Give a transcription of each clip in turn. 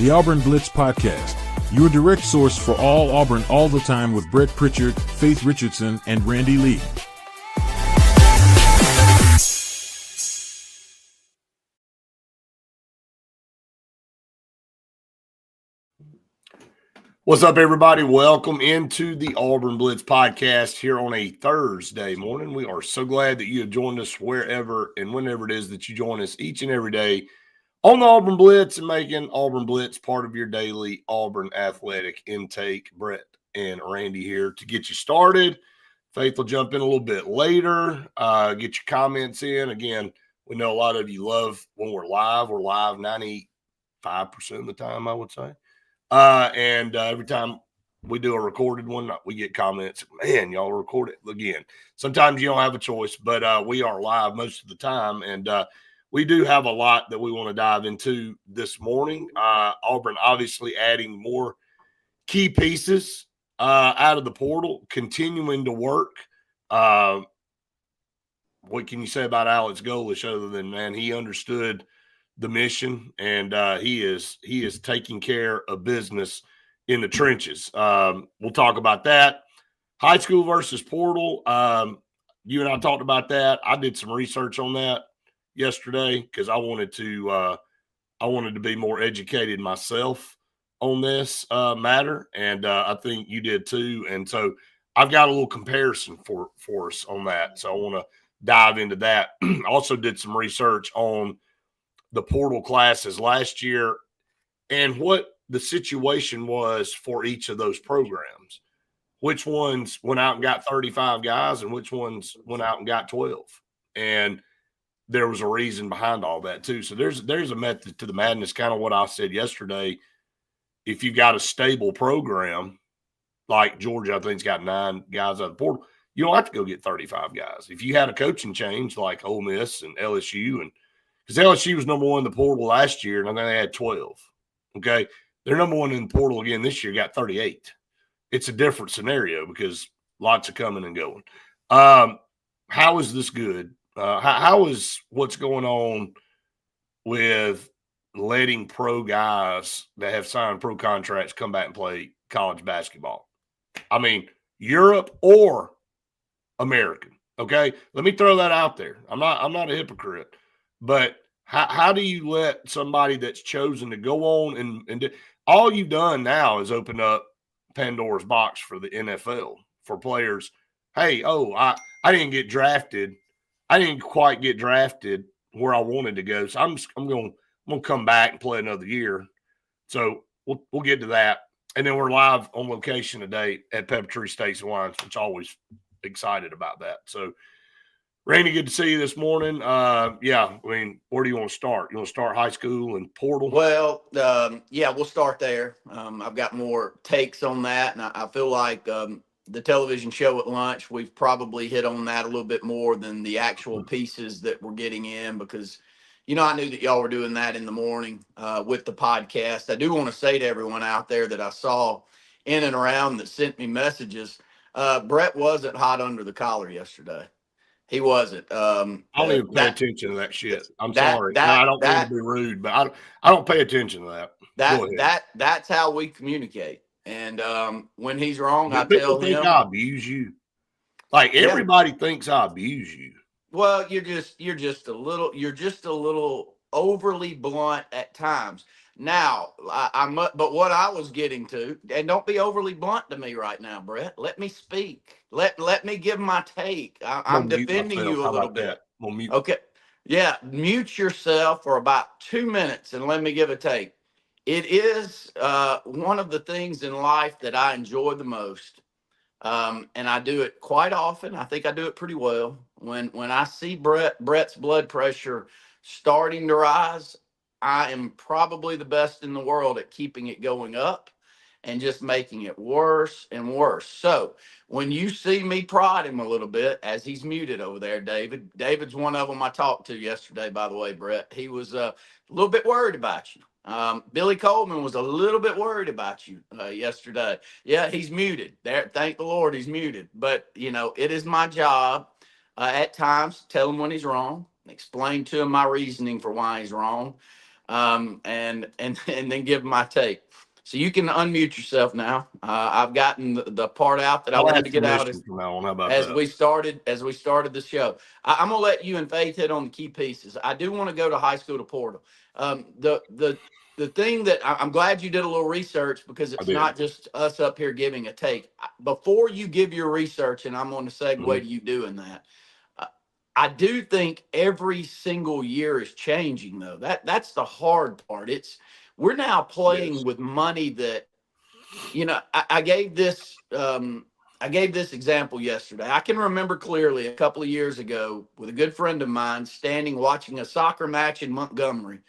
the Auburn Blitz Podcast, your direct source for all Auburn all the time with Brett Pritchard, Faith Richardson, and Randy Lee. What's up, everybody? Welcome into the Auburn Blitz Podcast here on a Thursday morning. We are so glad that you have joined us wherever and whenever it is that you join us each and every day on the Auburn Blitz and making Auburn Blitz part of your daily Auburn athletic intake. Brett and Randy here to get you started. Faith will jump in a little bit later, get your comments in. Again, we know a lot of you love when we're live. We're live 95% of the time, I would say. And every time we do a recorded one, we get comments, man, y'all record it again. Sometimes you don't have a choice, but we are live most of the time. And we do have a lot that we want to dive into this morning. Auburn obviously adding more key pieces out of the portal, continuing to work. What can you say about Alex Golish other than, man, he understood the mission, and he is taking care of business in the trenches. We'll talk about that. High school versus portal. You and I talked about that. I did some research on that yesterday because I wanted to be more educated myself on this matter, and I think you did too. And so I've got a little comparison for us on that. So I want to dive into that. Also did some research on the portal classes last year and what the situation was for each of those programs. Which ones went out and got 35 guys and which ones went out and got 12. And there was a reason behind all that too. So there's a method to the madness, kind of what I said yesterday. If you got a stable program like Georgia, I think it's got 9 guys out of the portal, you don't have to go get 35 guys. If you had a coaching change like Ole Miss and LSU, and because LSU was number 1 in the portal last year, and I think they had 12. Okay. They're number 1 in the portal again this year, got 38. It's a different scenario because lots are coming and going. How is this good? How is what's going on with letting pro guys that have signed pro contracts come back and play college basketball? I mean, Europe or American. Okay. Let me throw that out there. I'm not a hypocrite. But how do you let somebody that's chosen to go on and do, all you've done now is open up Pandora's box for the NFL for players. Hey, I didn't get drafted. I didn't quite get drafted where I wanted to go. So I'm going to come back and play another year. So we'll get to that. And then we're live on location today at Pepper Tree Steaks and Wines, which always excited about that. So Randy, good to see you this morning. Yeah, I mean, where do you want to start? You want to start high school and portal? Well, yeah, we'll start there. I've got more takes on that, and I feel like the television show at lunch, we've probably hit on that a little bit more than the actual pieces that we're getting in because, I knew that y'all were doing that in the morning with the podcast. I do want to say to everyone out there that I saw in and around that sent me messages, Brett wasn't hot under the collar yesterday. He wasn't. I don't even pay attention to that shit. I'm sorry. I don't mean to be rude, but I don't pay attention to that. That's how we communicate. And when he's wrong, I tell him. I abuse you. Like everybody thinks I abuse you. Well, you're just a little overly blunt at times. Now, but what I was getting to, and don't be overly blunt to me right now, Brett. Let me speak. Let me give my take. I'm defending you a little bit. Okay. Yeah. Mute yourself for about 2 minutes and let me give a take. It is one of the things in life that I enjoy the most. And I do it quite often. I think I do it pretty well. When I see Brett's blood pressure starting to rise, I am probably the best in the world at keeping it going up and just making it worse and worse. So when you see me prod him a little bit, as he's muted over there, David's one of them I talked to yesterday, by the way, Brett. He was a little bit worried about you. Billy Coleman was a little bit worried about you yesterday. Yeah, he's muted. There, thank the Lord he's muted. But, it is my job at times to tell him when he's wrong, explain to him my reasoning for why he's wrong. and then give my take. So you can unmute yourself now. I've gotten the part out that I I'll wanted ask to get out permission from now on. How about as that? we started the show. I'm gonna let you and Faith hit on the key pieces. I do want to go to high school to portal. The thing that I'm glad you did a little research, because I it's did. not just us up here giving a take. Before you give your research, and I'm going to segue Mhm. to you doing that. uh, I do think every single year is changing, though. That's the hard part. We're now playing Yes. with money that, I gave this example yesterday. I can remember clearly a couple of years ago with a good friend of mine standing watching a soccer match in Montgomery,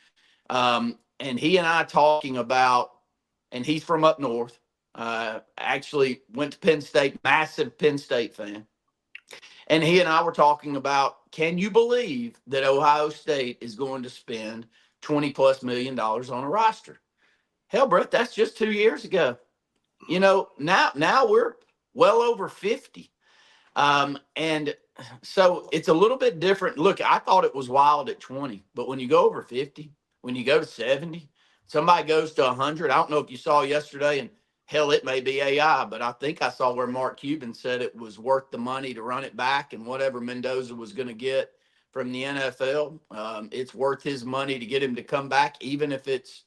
and he and I talking about, and he's from up north. Actually went to Penn State, massive Penn State fan, and he and I were talking about, can you believe that Ohio State is going to spend $20+ million on a roster? Hell, Brett, that's just 2 years ago. Now we're well over 50. And so it's a little bit different. Look, I thought it was wild at 20, but when you go over 50, when you go to 70, somebody goes to 100. I don't know if you saw yesterday, and hell, it may be AI, but I think I saw where Mark Cuban said it was worth the money to run it back, and whatever Mendoza was going to get from the NFL, it's worth his money to get him to come back, even if it's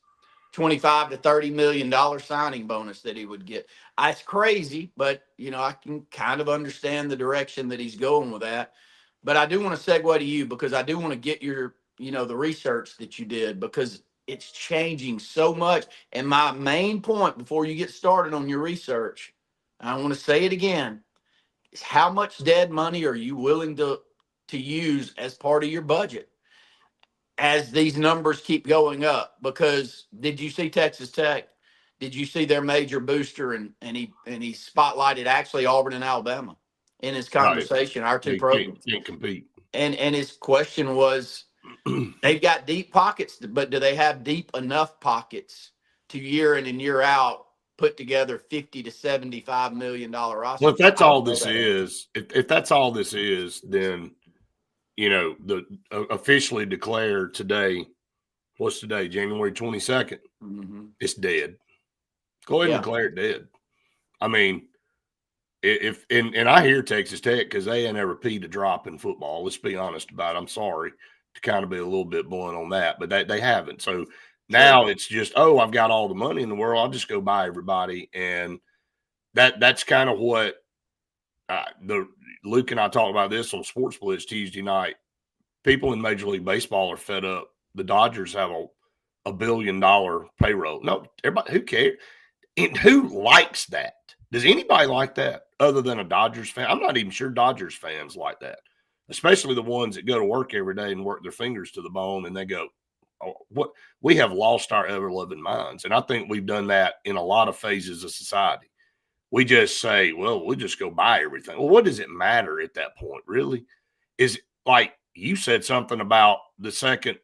25 to $30 million signing bonus that he would get. It's crazy, but I can kind of understand the direction that he's going with that. But I do want to segue to you, because I do want to get your, the research that you did, because it's changing so much. And my main point before you get started on your research, I want to say it again, is how much dead money are you willing to use as part of your budget as these numbers keep going up? Because did you see Texas Tech? Did you see their major booster, and he spotlighted actually Auburn and Alabama in his Right. conversation, our two They programs. can't compete. And his question was, they've got deep pockets, but do they have deep enough pockets to year in and year out put together $50 to $75 million Well, roster? if that's I all don't know this that answer. is, if that's all this is, then the officially declared today. What's today? January 22nd. Mm-hmm. It's dead. Go ahead and Yeah. declare it dead. I mean, if and I hear Texas Tech, because they ain't ever peed a drop in football. Let's be honest about it. I'm sorry to kind of be a little bit blunt on that, but they haven't. So Sure. now it's just, oh, I've got all the money in the world. I'll just go buy everybody, and that's kind of what the Luke and I talked about this on Sports Blitz Tuesday night. People in Major League Baseball are fed up. The Dodgers have a $1 billion payroll. No, everybody, who cares? And who likes that? Does anybody like that other than a Dodgers fan? I'm not even sure Dodgers fans like that, especially the ones that go to work every day and work their fingers to the bone, and they go, oh, what? We have lost our ever-loving minds. And I think we've done that in a lot of phases of society. We just say, well, we'll just go buy everything. Well, what does it matter at that point, really? Is like you said something about the second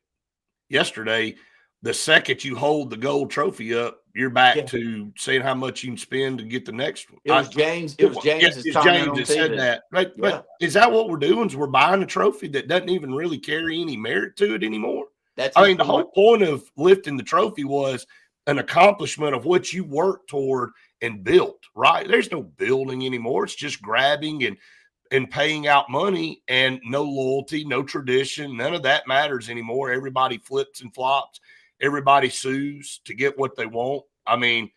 yesterday, the second you hold the gold trophy up, you're back Yeah. to saying how much you can spend to get the next one. It was James. It was Yeah, James's it's comment James on that said TV. that. Yeah. But is that what we're doing? Is we're buying a trophy that doesn't even really carry any merit to it anymore? That's I his mean, the whole point. point of lifting the trophy was an accomplishment of what you worked toward and built, right? There's no building anymore. It's just grabbing and paying out money, and no loyalty, no tradition. None of that matters anymore. Everybody flips and flops. Everybody sues to get what they want. I mean,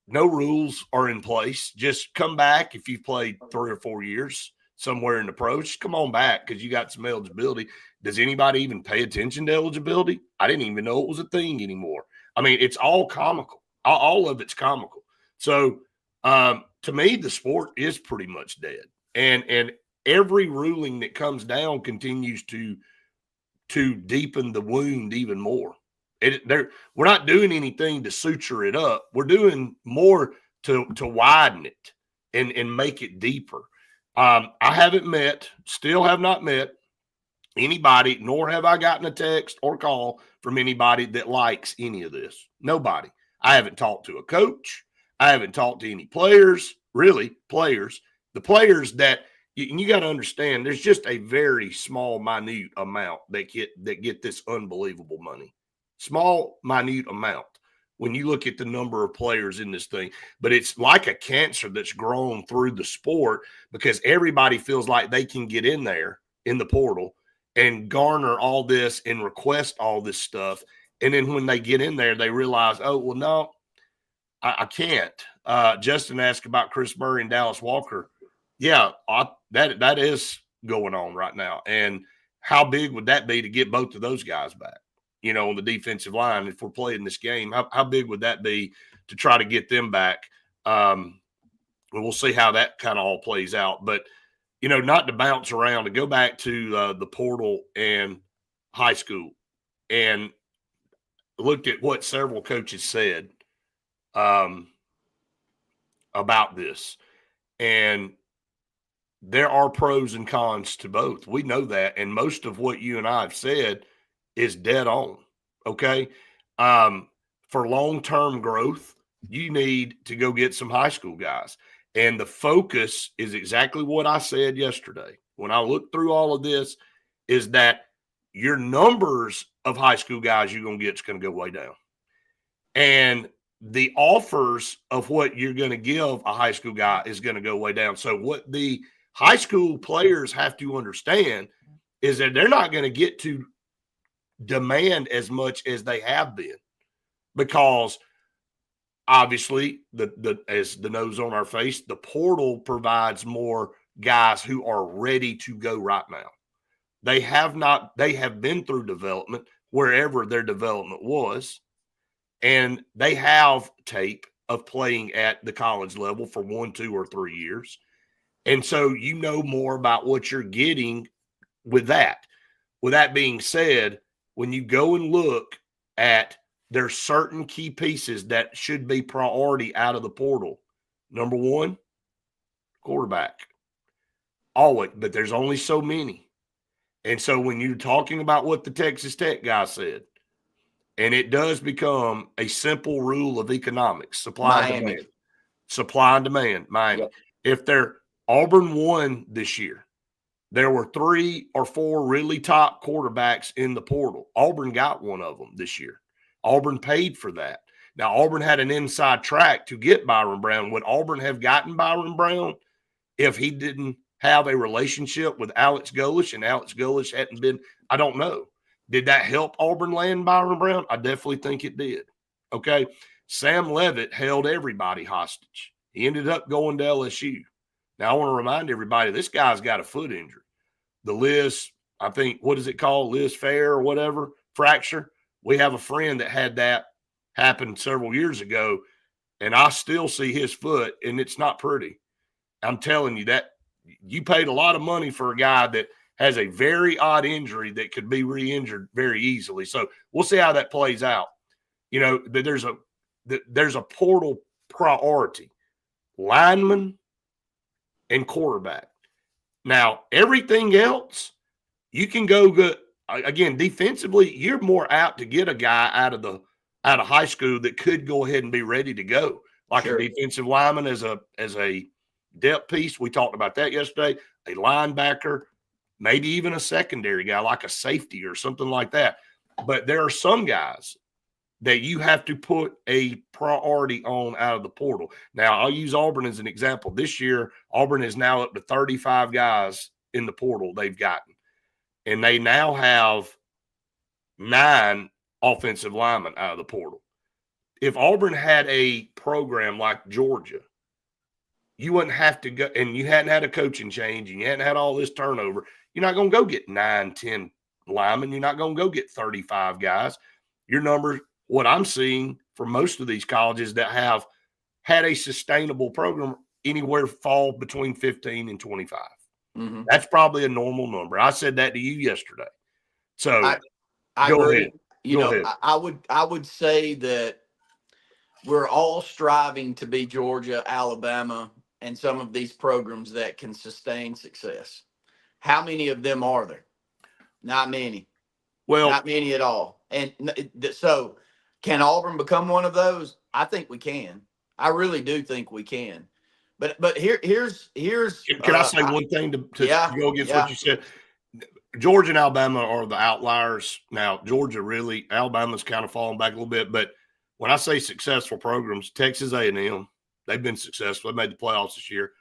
no rules are in place. Just come back if you've played 3 or 4 years somewhere in the pros. Just come on back because you got some eligibility. Does anybody even pay attention to eligibility? I didn't even know it was a thing anymore. I mean, it's all comical. All of it's comical. So to me, the sport is pretty much dead. And every ruling that comes down continues to deepen the wound even more. We're not doing anything to suture it up. We're doing more to widen it and make it deeper. I still have not met anybody, nor have I gotten a text or call from anybody that likes any of this. Nobody. I haven't talked to a coach. I haven't talked to any players, really players. The players that you got to understand, there's just a very small, minute amount that get this unbelievable money. small, minute amount when you look at the number of players in this thing. But it's like a cancer that's grown through the sport because everybody feels like they can get in there in the portal and garner all this and request all this stuff. And then when they get in there, they realize, oh, well, no, I can't. Justin asked about Chris Murray and Dallas Walker. Yeah, that is going on right now. And how big would that be to get both of those guys back, on the defensive line if we're playing this game? How big would that be to try to get them back? And we'll see how that kind of all plays out. But, not to bounce around, to go back to the portal and high school and looked at what several coaches said about this. And there are pros and cons to both. We know that. And most of what you and I have said is dead on. Okay. For long-term growth, you need to go get some high school guys. And the focus is exactly what I said yesterday. When I looked through all of this, is that your numbers of high school guys you're going to get is going to go way down. And the offers of what you're going to give a high school guy is going to go way down. So what the high school players have to understand is that they're not going to get to demand as much as they have been, because obviously as the nose on our face, the portal provides more guys who are ready to go right now. They have been through development wherever their development was, and they have tape of playing at the college level for 1, 2, or 3 years. And so more about what you're getting with that. With that being said, when you go and look at, there's certain key pieces that should be priority out of the portal. Number one, quarterback. Always, but there's only so many. And so when you're talking about what the Texas Tech guy said, and it does become a simple rule of economics, supply and demand. Supply and demand. Yep. If Auburn won this year, there were 3 or 4 really top quarterbacks in the portal. Auburn got one of them this year. Auburn paid for that. Now, Auburn had an inside track to get Byron Brown. Would Auburn have gotten Byron Brown if he didn't have a relationship with Alex Golesh, and Alex Golesh hadn't been? I don't know. Did that help Auburn land Byron Brown? I definitely think it did. Okay. Sam Leavitt held everybody hostage. He ended up going to LSU. Now, I want to remind everybody, this guy's got a foot injury. The Liz, I think, what is it called? Liz Fair or whatever, fracture. We have a friend that had that happen several years ago, and I still see his foot, and it's not pretty. I'm telling you that you paid a lot of money for a guy that has a very odd injury that could be re-injured very easily. So we'll see how that plays out. There's a portal priority, lineman and quarterback. Now, everything else, you can go good. Again, defensively, you're more apt to get a guy out of high school that could go ahead and be ready to go, like a defensive lineman as a depth piece. We talked about that yesterday. A linebacker, maybe even a secondary guy like a safety or something like that. But there are some guys that you have to put a priority on out of the portal. Now, I'll use Auburn as an example. This year, Auburn is now up to 35 guys in the portal they've gotten. And they now have 9 offensive linemen out of the portal. If Auburn had a program like Georgia, you wouldn't have to go, and you hadn't had a coaching change, and you hadn't had all this turnover, you're not going to go get 9, 10 linemen. You're not going to go get 35 guys. Your numbers, what I'm seeing for most of these colleges that have had a sustainable program, anywhere fall between 15 and 25. Mm-hmm. That's probably a normal number. I said that to you yesterday. So I go agree. ahead. I would say that we're all striving to be Georgia, Alabama, and some of these programs that can sustain success. How many of them are there? Not many. Well, not many at all. And so can Auburn become one of those? I think we can. I really do think we can. But here's can I say one thing to go against what you said? Georgia and Alabama are the outliers. Now, Alabama's kind of falling back a little bit. But when I say successful programs, Texas A&M, they've been successful. They made the playoffs this year,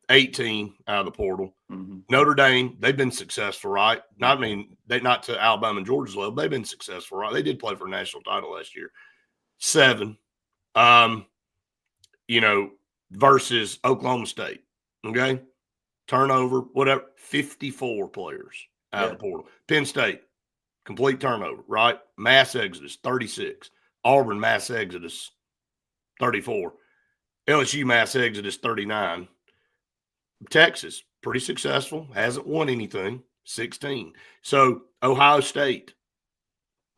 18 out of the portal. Mm-hmm. Notre Dame, they've been successful, right? I mean, they not to Alabama and Georgia's level. They've been successful, right? They did play for a national title last year. 7, versus Oklahoma State, okay? Turnover, whatever, 54 players out of the portal. Penn State, complete turnover, right? Mass exodus, 36. Auburn, mass exodus, 34. LSU, mass exodus, 39. Texas, pretty successful, hasn't won anything, 16. So Ohio State,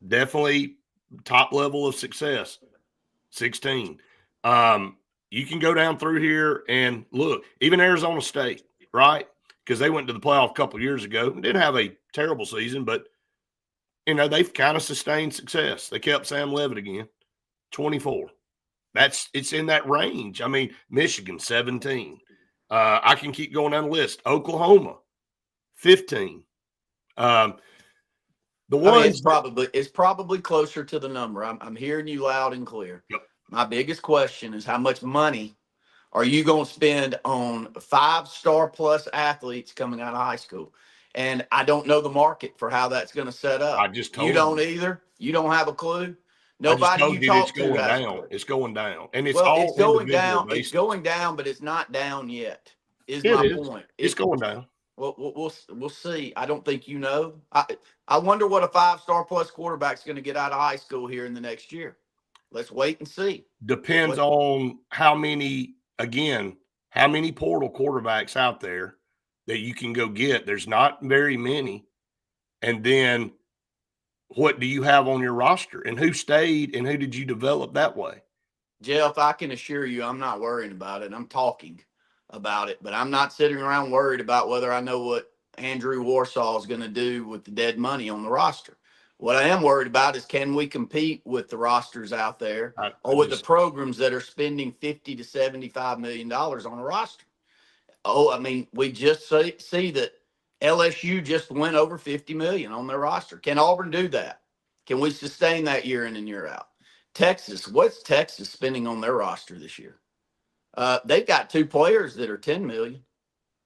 definitely top level of success, 16. You can go down through here and look, even Arizona State, right? Because they went to the playoff a couple of years ago and didn't have a terrible season, but, they've kind of sustained success. They kept Sam Levitt again, 24. It's in that range. I mean, Michigan, 17. I can keep going down the list. Oklahoma, 15. It's probably closer to the number. I'm hearing you loud and clear. Yep. My biggest question is how much money are you going to spend on 5-star plus athletes coming out of high school? And I don't know the market for how that's going to set up. I just told you. Don't either. You don't have a clue. Nobody you talk to has a clue. It's going down, and it's going down. It's going down, but it's not down yet. Is my point. It's going down. Well, we'll see. I don't think you know. I wonder what a 5-star plus quarterback's going to get out of high school here in the next year. Let's wait and see. Depends on how many portal quarterbacks out there that you can go get. There's not very many. And then what do you have on your roster? And who stayed and who did you develop that way? Jeff, I can assure you I'm not worrying about it. I'm talking about it, but I'm not sitting around worried about whether I know what Andrew Warsaw is going to do with the dead money on the roster. What I am worried about is can we compete with the rosters out there or with the programs that are spending $50 to $75 million on a roster? Oh, I mean, we just see that LSU just went over $50 million on their roster. Can Auburn do that? Can we sustain that year in and year out? Texas, what's Texas spending on their roster this year? They've got 2 players that are $10 million.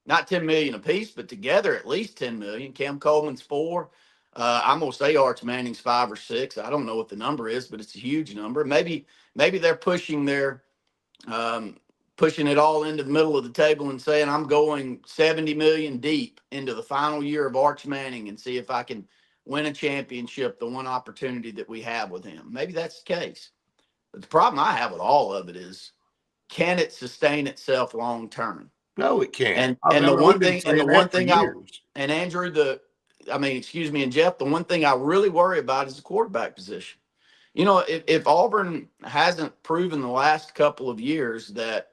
Not $10 million apiece, but together at least $10 million. Cam Coleman's 4. I'm gonna say Arch Manning's 5 or 6. I don't know what the number is, but it's a huge number. Maybe they're pushing it all into the middle of the table and saying I'm going 70 million deep into the final year of Arch Manning and see if I can win a championship, the one opportunity that we have with him. Maybe that's the case. But the problem I have with all of it is, can it sustain itself long term? No, it can't. And Jeff, the one thing I really worry about is the quarterback position. If Auburn hasn't proven the last couple of years that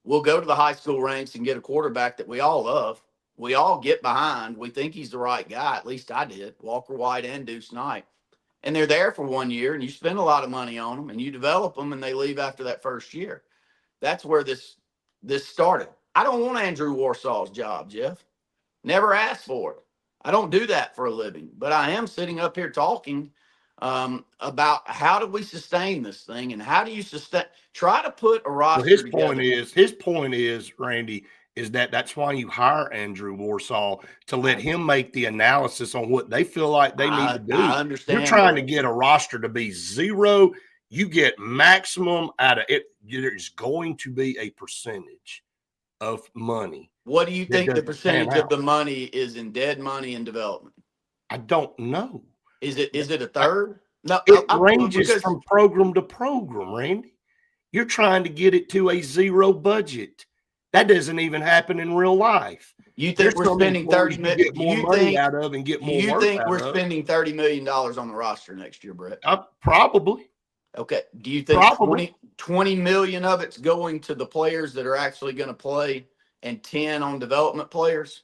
we'll go to the high school ranks and get a quarterback that we all love, we all get behind, we think he's the right guy, at least I did, Walker White and Deuce Knight, and they're there for 1 year and you spend a lot of money on them and you develop them and they leave after that first year. That's where this started. I don't want Andrew Warsaw's job, Jeff. Never asked for it. I don't do that for a living, but I am sitting up here talking about how do we sustain this thing and how do you try to put a roster together. His point is, Randy, is that's why you hire Andrew Warsaw to let him make the analysis on what they feel like they need to do. I understand. You're trying to get a roster to be 0. You get maximum out of it. There's going to be a percentage of money. What do you think the percentage of the money is in dead money and development? I don't know. Is it a third? No, it ranges from program to program, Randy. You're trying to get it to a 0 budget. That doesn't even happen in real life. You think we're spending $30 million? Get more money out of and get more. You think we're spending $30 million on the roster next year, Brett? Probably. Okay. Do you think 20 million of it's going to the players that are actually going to play and 10 on development players?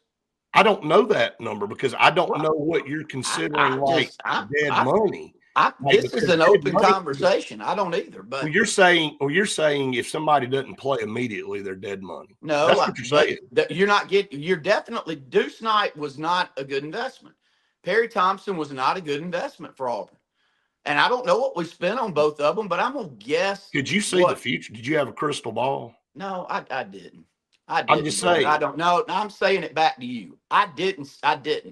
I don't know that number because I don't know what you're considering dead money. This is an open conversation. I don't either. But you're saying if somebody doesn't play immediately, they're dead money. No, that's what you're saying. You're definitely Deuce Knight was not a good investment. Perry Thompson was not a good investment for Auburn. And I don't know what we spent on both of them, but I'm going to guess. Could you see the future? Did you have a crystal ball? No, I didn't. I'm just saying. I don't know. I'm saying it back to you. I didn't.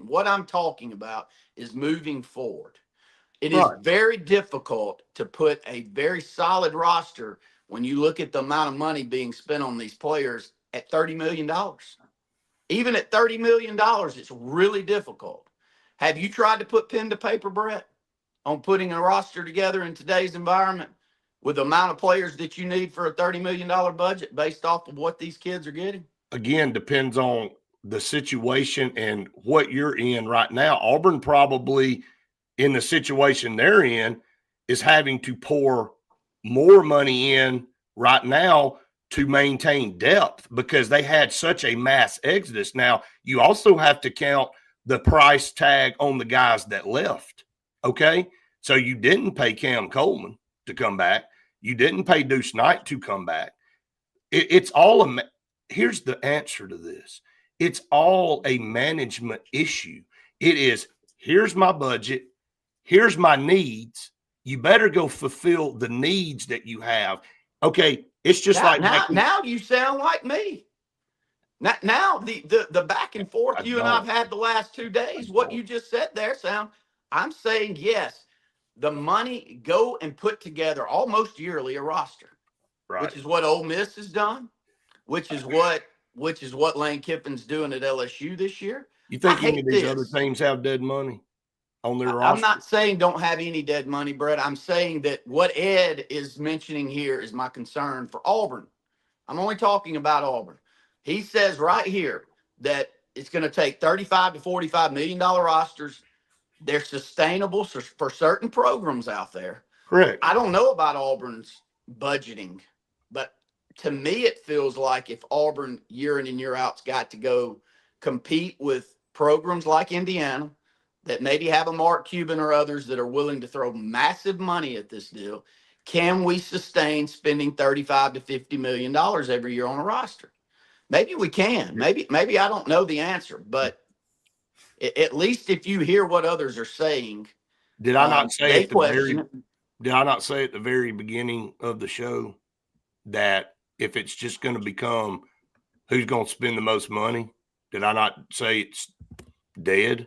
What I'm talking about is moving forward. It is very difficult to put a very solid roster when you look at the amount of money being spent on these players at $30 million. Even at $30 million, it's really difficult. Have you tried to put pen to paper, Brett, on putting a roster together in today's environment with the amount of players that you need for a $30 million budget based off of what these kids are getting? Again, depends on the situation and what you're in right now. Auburn probably, in the situation they're in, is having to pour more money in right now to maintain depth because they had such a mass exodus. Now, you also have to count the price tag on the guys that left, okay? So you didn't pay Cam Coleman to come back. You didn't pay Deuce Knight to come back. It's all here's the answer to this. It's all a management issue. It is, here's my budget. Here's my needs. You better go fulfill the needs that you have. Okay, it's just now you sound like me. Now the back and forth you and I've had the last 2 days, what you just said there, I'm saying yes. The money, go and put together almost yearly a roster, which is what Ole Miss has done, which is what Lane Kiffin's doing at LSU this year. You think any of these other teams have dead money on their roster? I'm not saying don't have any dead money, Brett. I'm saying that what Ed is mentioning here is my concern for Auburn. I'm only talking about Auburn. He says right here that it's going to take $35 to $45 million rosters. They're sustainable for certain programs out there. Correct. I don't know about Auburn's budgeting, but to me, it feels like if Auburn year in and year out's got to go compete with programs like Indiana that maybe have a Mark Cuban or others that are willing to throw massive money at this deal, can we sustain spending $35 to $50 million every year on a roster? Maybe we can. Maybe I don't know the answer, but at least if you hear what others are saying, did I not say at the very beginning of the show that if it's just going to become who's going to spend the most money, did I not say it's dead?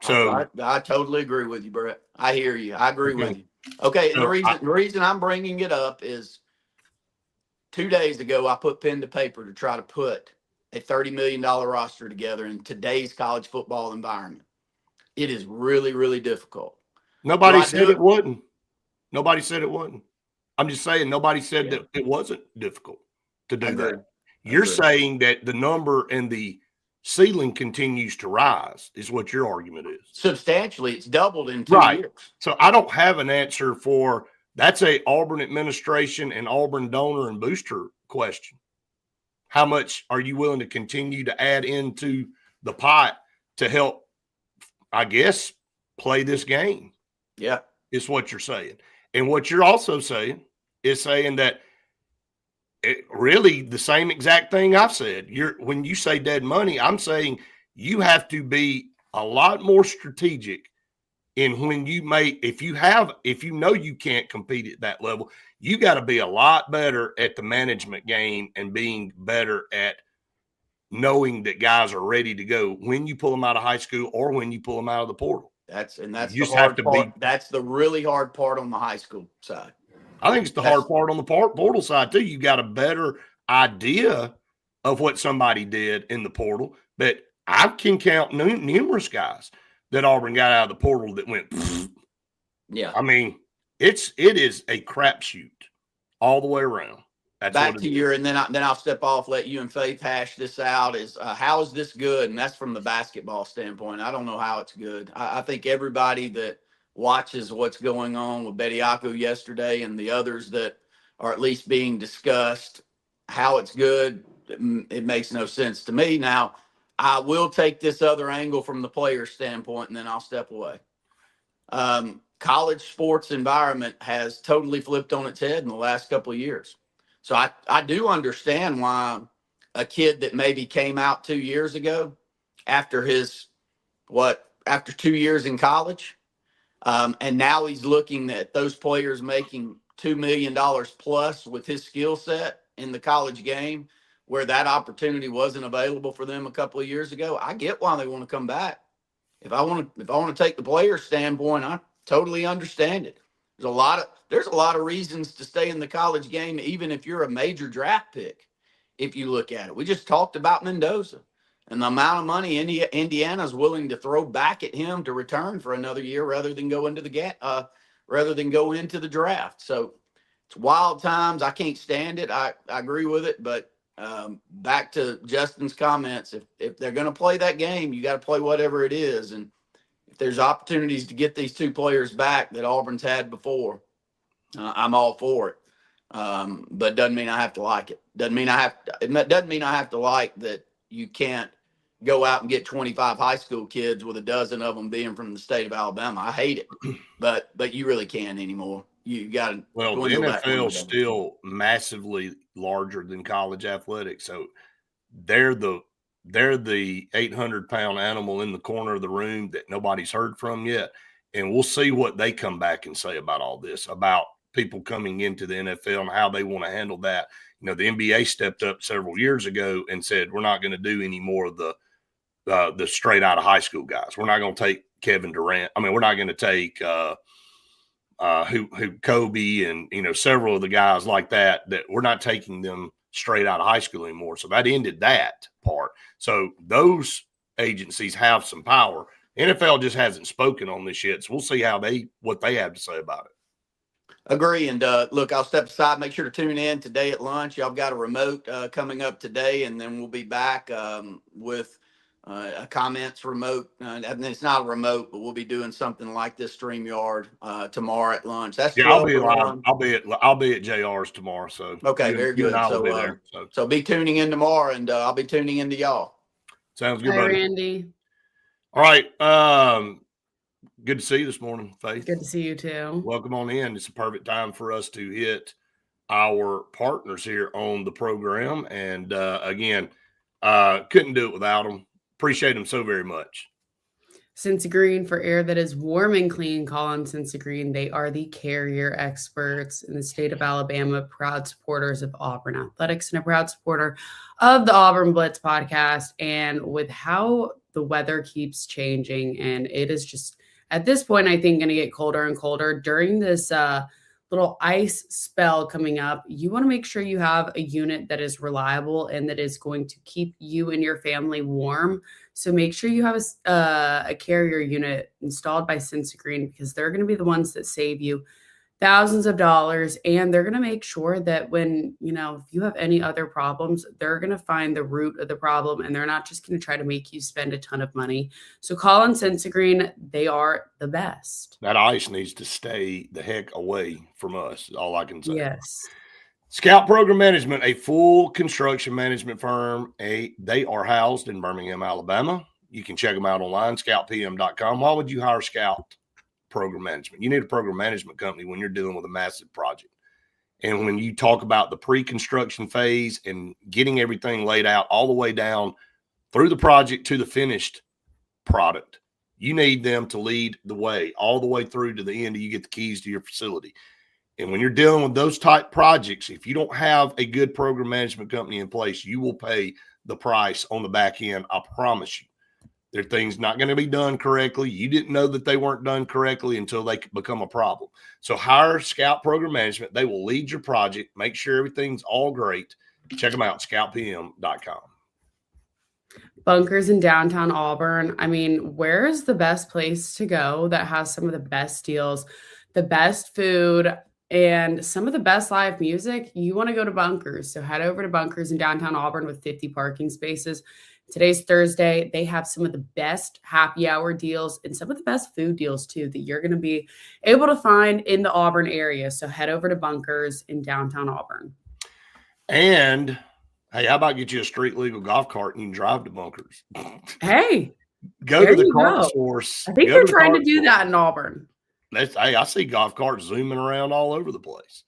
So I totally agree with you, Brett. I hear you. I agree with you. Okay, and the reason I'm bringing it up is 2 days ago I put pen to paper to try to put a $30 million roster together in today's college football environment. It is really, really difficult. Nobody said it wouldn't. Nobody said it wouldn't. I'm just saying nobody said that it wasn't difficult to do that. You're saying that the number and the ceiling continues to rise is what your argument is. Substantially. It's doubled in 2 years. So I don't have an answer for that's a Auburn administration and Auburn donor and booster question. How much are you willing to continue to add into the pot to help, I guess, play this game? Yeah. Is what you're saying. And what you're also saying is saying that really the same exact thing I've said. When you say dead money, I'm saying you have to be a lot more strategic in when you if you know you can't compete at that level, you got to be a lot better at the management game and being better at knowing that guys are ready to go when you pull them out of high school or when you pull them out of the portal. That's the hard part. That's the really hard part on the high school side. I think it's the hard part on the portal side too. You got a better idea of what somebody did in the portal, but I can count numerous guys that Auburn got out of the portal that went. Yeah, I mean, it is a crapshoot all the way around. That's back to your, and then I'll step off, let you and Faith hash this out. Is how is this good? And that's from the basketball standpoint. I don't know how it's good. I think everybody that watches what's going on with Bediako yesterday and the others that are at least being discussed, how it's good, it makes no sense to me. Now, I will take this other angle from the player standpoint, and then I'll step away. College sports environment has totally flipped on its head in the last couple of years. So I do understand why a kid that maybe came out 2 years ago after his, after 2 years in college. And now he's looking at those players making $2 million plus with his skill set in the college game, where that opportunity wasn't available for them a couple of years ago. I get why they want to come back. If I want to take the player standpoint, I totally understand it. There's a lot of reasons to stay in the college game, even if you're a major draft pick. If you look at it, we just talked about Mendoza and the amount of money Indiana's willing to throw back at him to return for another year rather than go into the draft. So it's wild times. I can't stand it. I agree with it, but back to Justin's comments, if they're going to play that game, you got to play whatever it is. And if there's opportunities to get these two players back that Auburn's had before, I'm all for it. But doesn't mean I have to like it. It doesn't mean I have to like that you can't go out and get 25 high school kids with a dozen of them being from the state of Alabama. I hate it, but you really can't anymore. You got to. Well, the NFL is still massively larger than college athletics, so they're the 800-pound animal in the corner of the room that nobody's heard from yet, and we'll see what they come back and say about all this, about people coming into the NFL and how they want to handle that. You know, the NBA stepped up several years ago and said, we're not going to do any more of the straight out of high school guys. We're not going to take Kevin Durant. I mean, we're not going to take who Kobe and, you know, several of the guys like that we're not taking them straight out of high school anymore. So that ended that part. So those agencies have some power. NFL just hasn't spoken on this yet. So we'll see what they have to say about it. Agree. And look, I'll step aside. Make sure to tune in today at lunch. Y'all got a remote coming up today, and then we'll be back with a comments remote. And it's not a remote, but we'll be doing something like this StreamYard tomorrow at lunch. That's I'll be live. I'll be at JR's tomorrow. So okay, very good. So be tuning in tomorrow, and I'll be tuning in to y'all. Sounds good, Hi, buddy. Randy. All right. Good to see you this morning, Faith. Good to see you too. Welcome on in. It's a perfect time for us to hit our partners here on the program. And again, couldn't do it without them. Appreciate them so very much. Cincy Green, for air that is warm and clean, call on Cincy Green. They are the carrier experts in the state of Alabama, proud supporters of Auburn athletics, and a proud supporter of the Auburn Blitz podcast. And with how the weather keeps changing, and it is just at this point, I think, going to get colder and colder during this little ice spell coming up. You want to make sure you have a unit that is reliable and that is going to keep you and your family warm. So make sure you have a carrier unit installed by Cincy Green, because they're going to be the ones that save you thousands of dollars. And they're going to make sure that when, if you have any other problems, they're going to find the root of the problem, and they're not just going to try to make you spend a ton of money. So call on Cincy Green. They are the best. That ice needs to stay the heck away from us, is all I can say. Yes. Scout Program Management, a full construction management firm. They are housed in Birmingham, Alabama. You can check them out online, scoutpm.com. Why would you hire Scout Program Management? You need a program management company when you're dealing with a massive project. And when you talk about the pre-construction phase and getting everything laid out all the way down through the project to the finished product, you need them to lead the way all the way through to the end. You get the keys to your facility. And when you're dealing with those type projects, if you don't have a good program management company in place, you will pay the price on the back end. I promise you. There are things not going to be done correctly. You didn't know that they weren't done correctly until they become a problem. So hire Scout Program Management. They will lead your project, make sure everything's all great. Check them out, scoutpm.com. Bunkers in downtown Auburn. I mean, where is the best place to go that has some of the best deals, the best food, and some of the best live music? You want to go to Bunkers. So head over to Bunkers in downtown Auburn with 50 parking spaces. Today's Thursday. They have some of the best happy hour deals and some of the best food deals too that you're going to be able to find in the Auburn area. So head over to Bunkers in downtown Auburn. And hey, how about get you a street legal golf cart and you can drive to Bunkers? Hey, go to the cart source. I think they're trying to do that in Auburn. I see golf carts zooming around all over the place.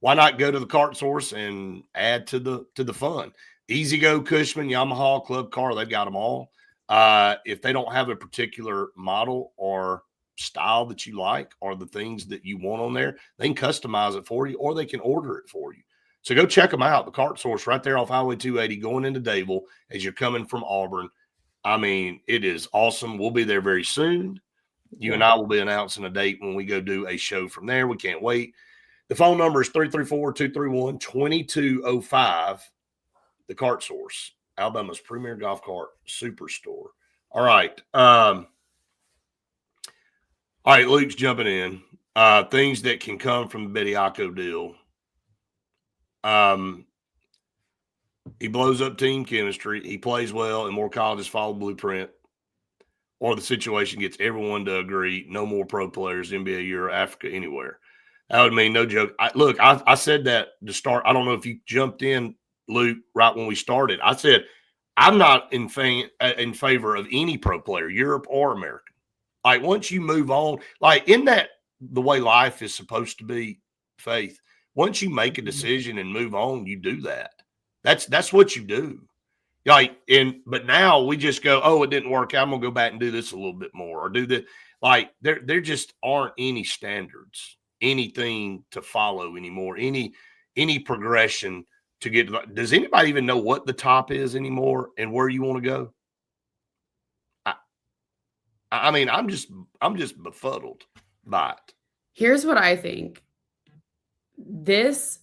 Why not go to the cart source and add to the fun? Easy Go, Cushman, Yamaha, Club Car, they've got them all. If they don't have a particular model or style that you like or the things that you want on there, they can customize it for you or they can order it for you. So go check them out. The Cart Source right there off Highway 280 going into Dable as you're coming from Auburn. I mean, it is awesome. We'll be there very soon. You and I will be announcing a date when we go do a show from there. We can't wait. The phone number is 334-231-2205. The Cart Source, Alabama's premier golf cart superstore. All right. All right, Luke's jumping in. Things that can come from the Bediako deal. He blows up team chemistry. He plays well, and more colleges follow blueprint. Or the situation gets everyone to agree, no more pro players, NBA, Europe, Africa, anywhere. That would mean no joke. I said that to start. I don't know if you jumped in, Luke, right when we started. I said, I'm not in favor of any pro player, Europe or American. Like, once you move on, like, isn't that the way life is supposed to be, Faith? Once you make a decision and move on, you do that. That's what you do. Like, but now we just go, oh, it didn't work out. I'm gonna go back and do this a little bit more, or do that. Like, there just aren't any standards, anything to follow anymore, any progression to get to. Does anybody even know what the top is anymore and where you want to go? I mean, I'm just befuddled by it. Here's what I think. This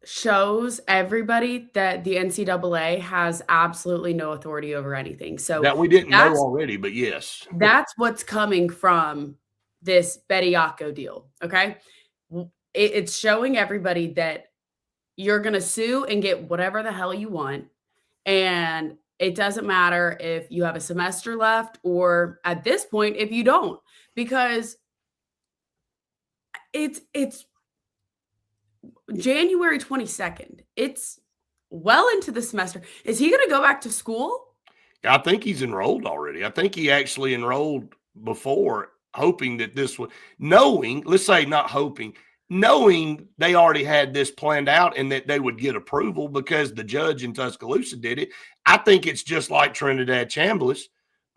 shows everybody that the NCAA has absolutely no authority over anything. So that we didn't know already, but yes. That's what's coming from this Bediako deal, okay? It's showing everybody that you're going to sue and get whatever the hell you want, and it doesn't matter if you have a semester left or at this point if you don't, because it's January 22nd. It's well into the semester. Is he going to go back to school? I think he's enrolled already. I think he actually enrolled before, hoping that this would, knowing they already had this planned out and that they would get approval because the judge in Tuscaloosa did it. I think it's just like Trinidad Chambliss.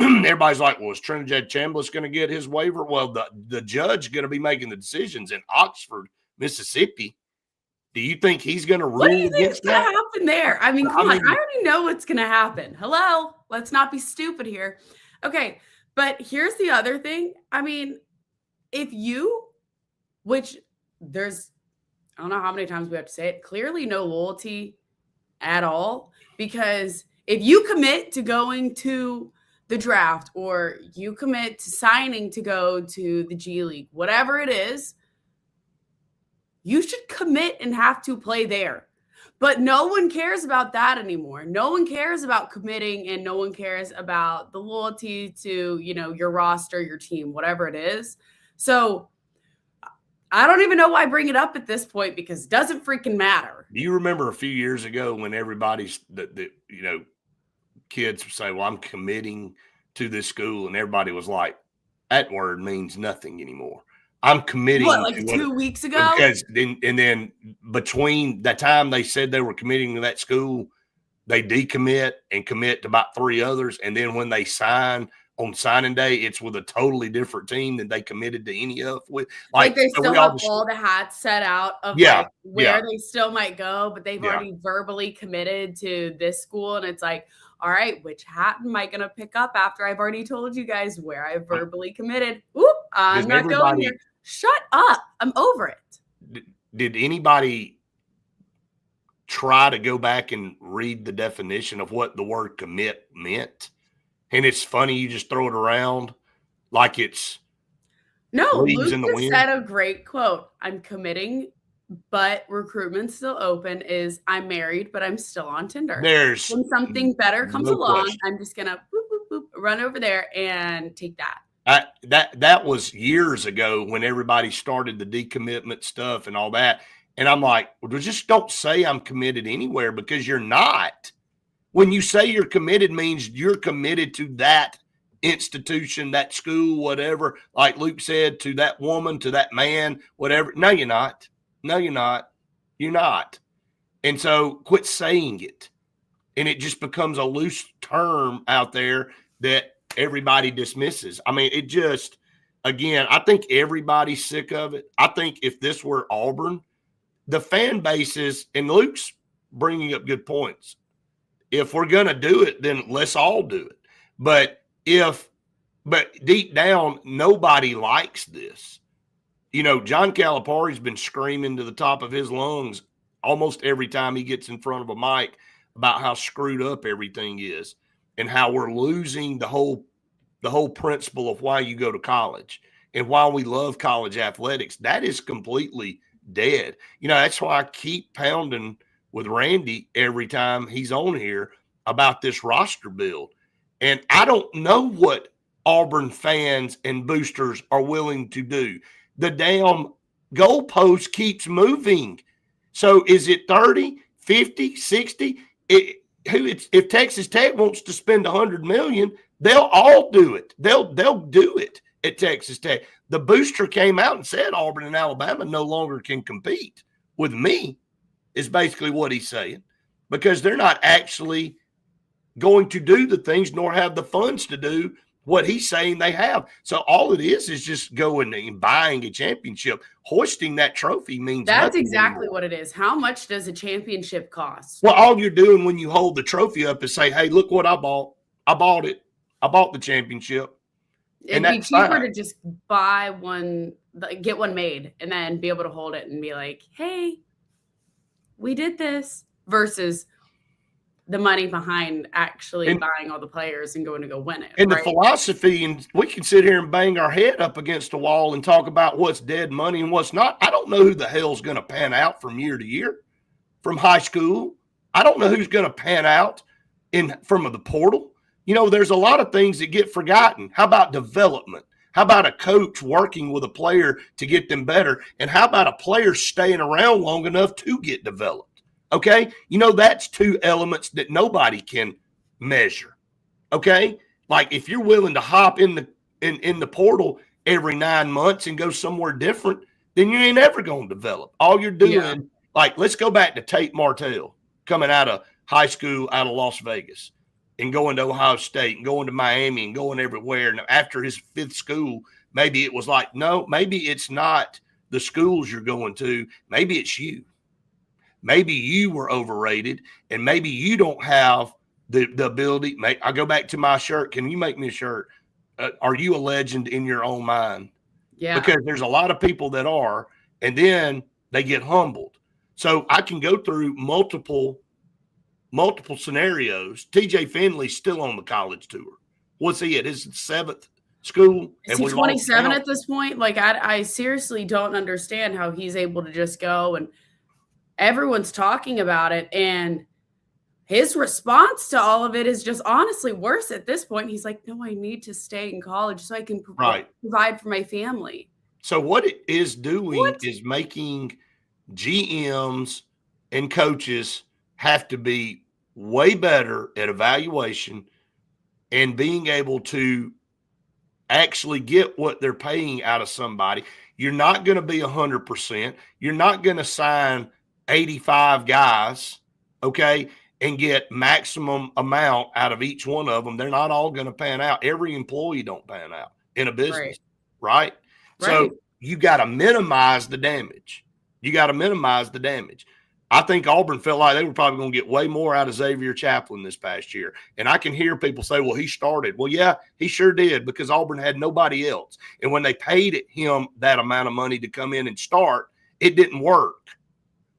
Everybody's like, well, is Trinidad Chambliss going to get his waiver? Well, the judge is going to be making the decisions in Oxford, Mississippi. Do you think he's going to rule? What do you think is going to happen there? I mean, come on. I already know what's going to happen. Hello? Let's not be stupid here. Okay, but here's the other thing. I mean, which there's, I don't know how many times we have to say it, clearly no loyalty at all. Because if you commit to going to the draft or you commit to signing to go to the G League, whatever it is, you should commit and have to play there. But no one cares about that anymore. No one cares about committing, and no one cares about the loyalty to, your roster, your team, whatever it is. So I don't even know why I bring it up at this point, because it doesn't freaking matter. Do you remember a few years ago when everybody's, kids would say, well, I'm committing to this school, and everybody was like, that word means nothing anymore. I'm committing. What, like 2 weeks ago? Because then between the time they said they were committing to that school, they decommit and commit to about 3 others. And then when they sign on signing day, it's with a totally different team than they committed to any of with. Like they still have all the hats set out of where they still might go, but they've already verbally committed to this school. And it's like, all right, which hat am I going to pick up after I've already told you guys where I verbally committed? Oop, I'm not going here. Shut up. I'm over it. Did anybody try to go back and read the definition of what the word commit meant? And it's funny, you just throw it around like it's Luke just said a great quote. I'm committing, but recruitment's still open. Is I'm married, but I'm still on Tinder. When something better comes along, I'm just gonna run over there and take that. That was years ago when everybody started the decommitment stuff and all that. And I'm like, well, just don't say I'm committed anywhere, because you're not. When you say you're committed, means you're committed to that institution, that school, whatever, like Luke said, to that woman, to that man, whatever. No, you're not. No, you're not. You're not. And so quit saying it. And it just becomes a loose term out there that everybody dismisses. I mean, it just, again, I think everybody's sick of it. I think if this were Auburn, the fan bases, and Luke's bringing up good points. If we're going to do it, then let's all do it. But deep down, nobody likes this. You know, John Calipari's been screaming to the top of his lungs almost every time he gets in front of a mic about how screwed up everything is and how we're losing the whole principle of why you go to college and why we love college athletics. That is completely dead. You know, that's why I keep pounding with Randy every time he's on here about this roster build. And I don't know what Auburn fans and boosters are willing to do. The damn goalpost keeps moving. So is it 30, 50, 60? If Texas Tech wants to spend $100 million, they'll all do it. They'll do it at Texas Tech. The booster came out and said Auburn and Alabama no longer can compete with me, is basically what he's saying, because they're not actually going to do the things nor have the funds to do what he's saying they have. So all it is just going and buying a championship. Hoisting that trophy means that's nothing exactly anymore. what it is. How much does a championship cost? Well, all you're doing when you hold the trophy up is say, hey, look what I bought. I bought it. I bought the championship. It'd be cheaper to just buy one, get one made, and then be able to hold it and be like, hey, we did this, versus the money behind actually buying all the players and going to go win it. And right? The philosophy, and we can sit here and bang our head up against the wall and talk about what's dead money and what's not. I don't know who the hell's going to pan out from year to year from high school. I don't know who's going to pan out from the portal. You know, there's a lot of things that get forgotten. How about development? How about a coach working with a player to get them better? And how about a player staying around long enough to get developed? Okay, you know, that's two elements that nobody can measure. Okay, like if you're willing to hop in the portal every 9 months and go somewhere different, then you ain't ever going to develop. All you're doing, like, let's go back to Tate Martell coming out of high school out of Las Vegas and going to Ohio State and going to Miami and going everywhere. And after his fifth school, maybe it was like, no, maybe it's not the schools you're going to. Maybe it's you. Maybe you were overrated, and maybe you don't have the ability. I go back to my shirt. Can you make me a shirt? Are you a legend in your own mind? Yeah. Because there's a lot of people that are, and then they get humbled. So I can go through multiple scenarios. TJ Finley's still on the college tour. What's he at? His seventh school? Is he 27 at this point? Like, I seriously don't understand how he's able to just go, and everyone's talking about it, and his response to all of it is just honestly worse at this point. He's like, no, I need to stay in college so I can provide for my family. So what it is doing is making GMs and coaches have to be way better at evaluation and being able to actually get what they're paying out of somebody. You're not going to be 100%. You're not going to sign 85 guys, okay, and get maximum amount out of each one of them. They're not all going to pan out. Every employee don't pan out in a business, right? So you got to minimize the damage. I think Auburn felt like they were probably going to get way more out of Xavier Chaplin this past year. And I can hear people say, well, he started. Well, yeah, he sure did, because Auburn had nobody else. And when they paid him that amount of money to come in and start, it didn't work.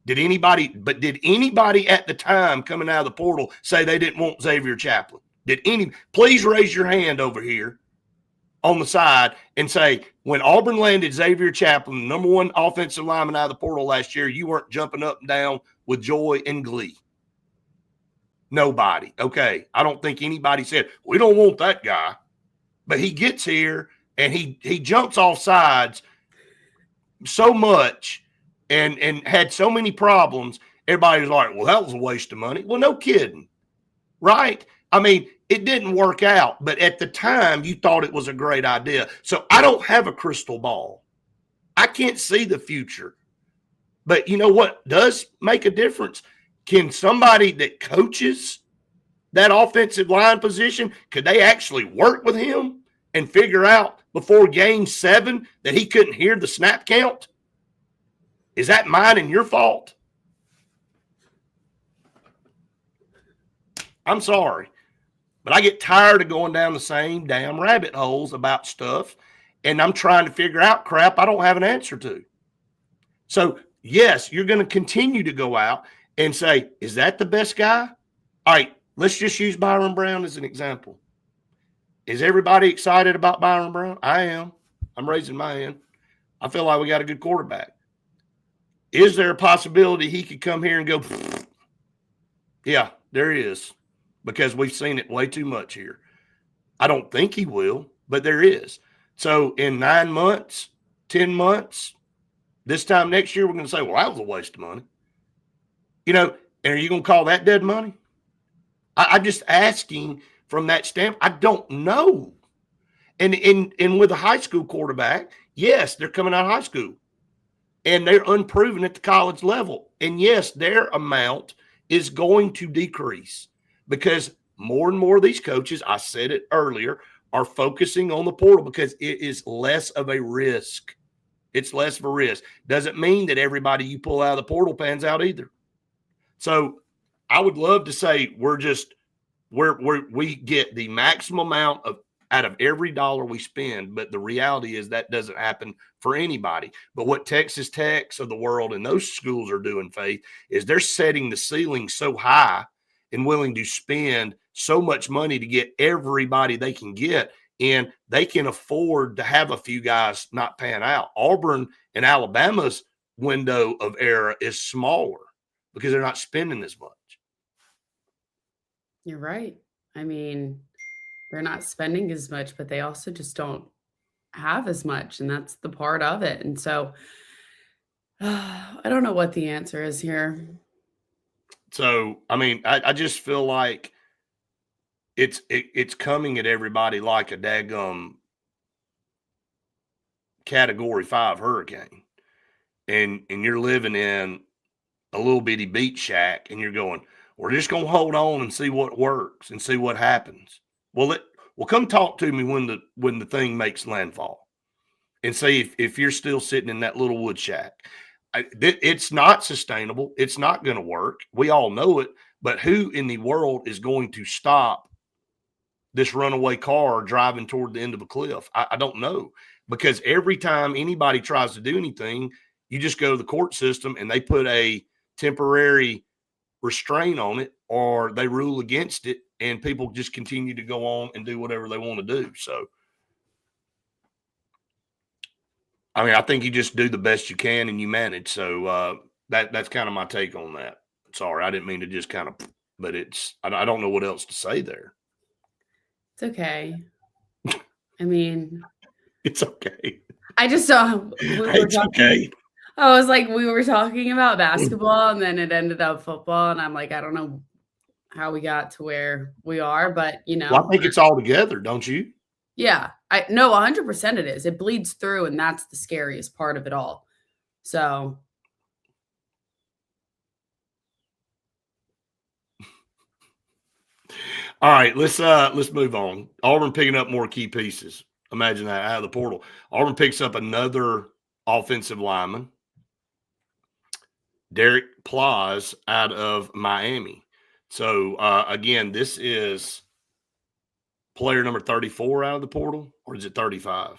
Did anybody at the time coming out of the portal say they didn't want Xavier Chaplin? Please raise your hand over here on the side and say, when Auburn landed Xavier Chaplin, number one offensive lineman out of the portal last year, you weren't jumping up and down with joy and glee. Nobody. Okay. I don't think anybody said, we don't want that guy. But he gets here and he jumps off sides so much and had so many problems, everybody was like, well, that was a waste of money. Well, no kidding, right? I mean, it didn't work out, but at the time, you thought it was a great idea. So I don't have a crystal ball. I can't see the future. But you know what does make a difference? Can somebody that coaches that offensive line position? Could they actually work with him and figure out before game 7 that he couldn't hear the snap count? Is that mine and your fault? I'm sorry, but I get tired of going down the same damn rabbit holes about stuff, and I'm trying to figure out crap I don't have an answer to. So, yes, you're going to continue to go out and say, is that the best guy? All right, let's just use Byron Brown as an example. Is everybody excited about Byron Brown? I am. I'm raising my hand. I feel like we got a good quarterback. Is there a possibility he could come here and go, yeah, there is, because we've seen it way too much here. I don't think he will, but there is. So in 9 months, 10 months, this time next year, we're going to say, well, that was a waste of money. And are you going to call that dead money? I'm just asking from that standpoint. I don't know. And with a high school quarterback, yes, they're coming out of high school. And they're unproven at the college level. And yes, their amount is going to decrease because more and more of these coaches, I said it earlier, are focusing on the portal because it is less of a risk. It's less of a risk. Doesn't mean that everybody you pull out of the portal pans out either. So I would love to say we get the maximum amount out of every dollar we spend, but the reality is that doesn't happen for anybody. But what Texas Techs of the world and those schools are doing, Faith, is they're setting the ceiling so high and willing to spend so much money to get everybody they can get, and they can afford to have a few guys not pan out. Auburn and Alabama's window of error is smaller because they're not spending as much. You're right. I mean, they're not spending as much, but they also just don't have as much. And that's the part of it. And so I don't know what the answer is here. So, I mean, I just feel like it's coming at everybody like a daggum Category 5 hurricane. And you're living in a little bitty beach shack and you're going, we're just going to hold on and see what works and see what happens. Well, come talk to me when the thing makes landfall and see if you're still sitting in that little wood shack. It's not sustainable. It's not going to work. We all know it. But who in the world is going to stop this runaway car driving toward the end of a cliff? I don't know, because every time anybody tries to do anything, you just go to the court system and they put a temporary restraint on it, or they rule against it, and people just continue to go on and do whatever they want to do. So, I mean, I think you just do the best you can and you manage. So that's kind of my take on that. Sorry, I didn't mean to just kind of, but I don't know what else to say there. It's okay. I mean, it's okay. I just saw. It's okay. I was like, we were talking about basketball and then it ended up football. And I'm like, I don't know how we got to where we are, but Well, I think it's all together, don't you? Yeah, I know 100% it is. It bleeds through, and that's the scariest part of it all. So. All right, let's move on. Auburn picking up more key pieces. Imagine that, out of the portal. Auburn picks up another offensive lineman, Derek Plaz, out of Miami. So, again, this is player number 34 out of the portal, or is it 35?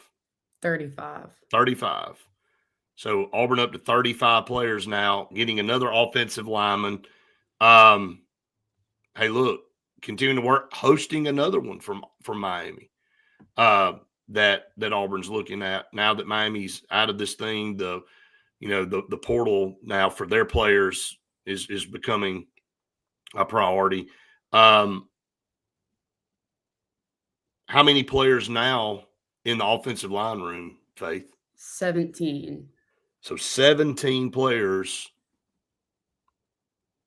35. 35. So, Auburn up to 35 players now, getting another offensive lineman. Hey, look, continuing to work, hosting another one from Miami that Auburn's looking at now that Miami's out of this thing. The portal now for their players is becoming a priority. How many players now in the offensive line room, Faith? 17. So 17 players